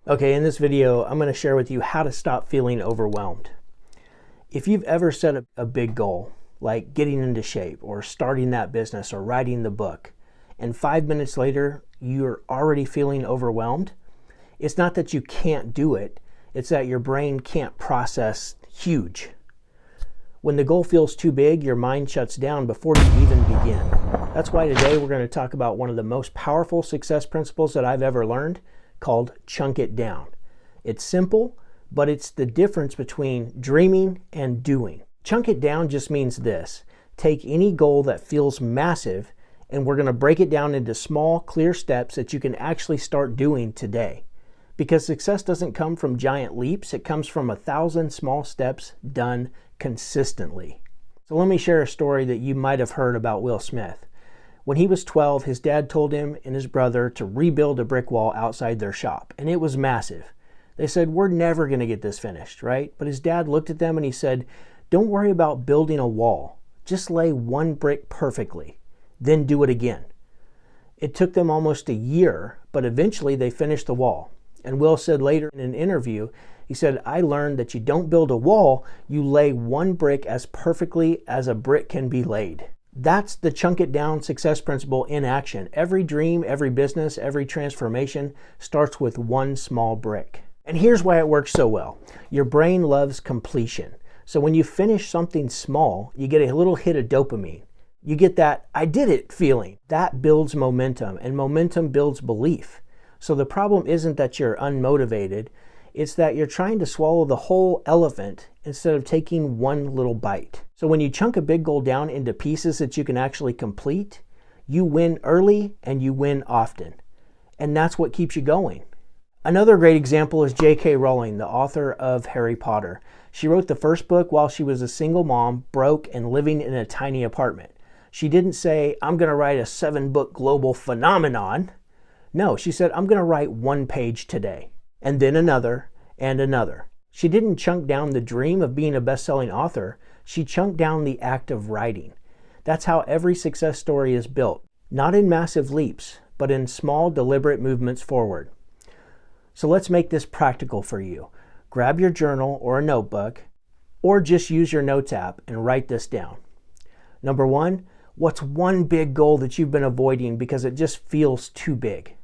Okay, in this video, I'm going to share with you how to stop feeling overwhelmed. If you've ever set a big goal, like getting into shape or starting that business or writing the book, and 5 minutes later, you're already feeling overwhelmed, it's not that you can't do it, it's that your brain can't process huge. When the goal feels too big, your mind shuts down before you even begin. That's why today we're going to talk about one of the most powerful success principles that I've ever learned, called chunk it down. It's simple, but it's the difference between dreaming and doing. Chunk it down just means this: take any goal that feels massive, and we're going to break it down into small, clear steps that you can actually start doing today. Because success doesn't come from giant leaps, it comes from 1,000 small steps done consistently. So let me share a story that you might have heard about Will Smith. When he was 12, his dad told him and his brother to rebuild a brick wall outside their shop, and it was massive. They said, "We're never going to get this finished," right? But his dad looked at them and he said, "Don't worry about building a wall. Just lay one brick perfectly, then do it again." It took them almost a year, but eventually they finished the wall. And Will said later in an interview, he said, "I learned that you don't build a wall, you lay one brick as perfectly as a brick can be laid." That's the chunk it down success principle in action. Every dream, every business, every transformation starts with one small brick. And here's why it works so well. Your brain loves completion. So when you finish something small, you get a little hit of dopamine. You get that "I did it" feeling. That builds momentum, and momentum builds belief. So the problem isn't that you're unmotivated, it's that you're trying to swallow the whole elephant instead of taking one little bite. So when you chunk a big goal down into pieces that you can actually complete, you win early and you win often. And that's what keeps you going. Another great example is J.K. Rowling, the author of Harry Potter. She wrote the first book while she was a single mom, broke, and living in a tiny apartment. She didn't say, "I'm going to write a 7-book global phenomenon." No, she said, "I'm going to write one page today." And then another, and another. She didn't chunk down the dream of being a best-selling author. She chunked down the act of writing. That's how every success story is built. Not in massive leaps, but in small, deliberate movements forward. So let's make this practical for you. Grab your journal or a notebook, or just use your notes app and write this down. Number 1, what's one big goal that you've been avoiding because it just feels too big?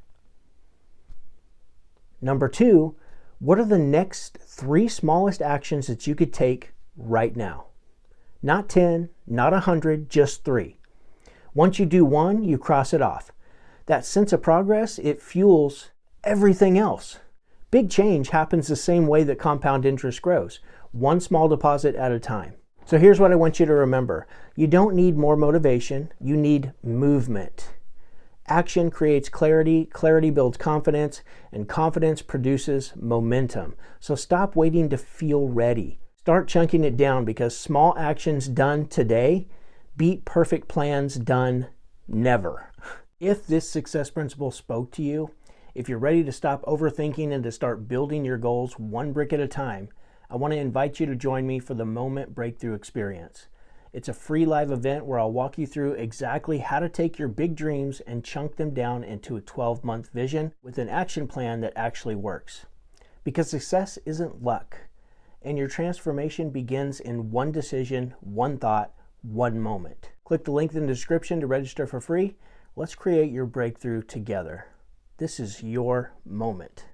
Number 2, what are the next 3 smallest actions that you could take right now? Not 10, not 100, just 3. Once you do one, you cross it off. That sense of progress, it fuels everything else. Big change happens the same way that compound interest grows, one small deposit at a time. So here's what I want you to remember. You don't need more motivation, you need movement. Action creates clarity, clarity builds confidence, and confidence produces momentum. So stop waiting to feel ready. Start chunking it down, because small actions done today beat perfect plans done never. If this success principle spoke to you, if you're ready to stop overthinking and to start building your goals one brick at a time, I want to invite you to join me for the Moment Breakthrough Experience. It's a free live event where I'll walk you through exactly how to take your big dreams and chunk them down into a 12-month vision with an action plan that actually works. Because success isn't luck, and your transformation begins in one decision, one thought, one moment. Click the link in the description to register for free. Let's create your breakthrough together. This is your moment.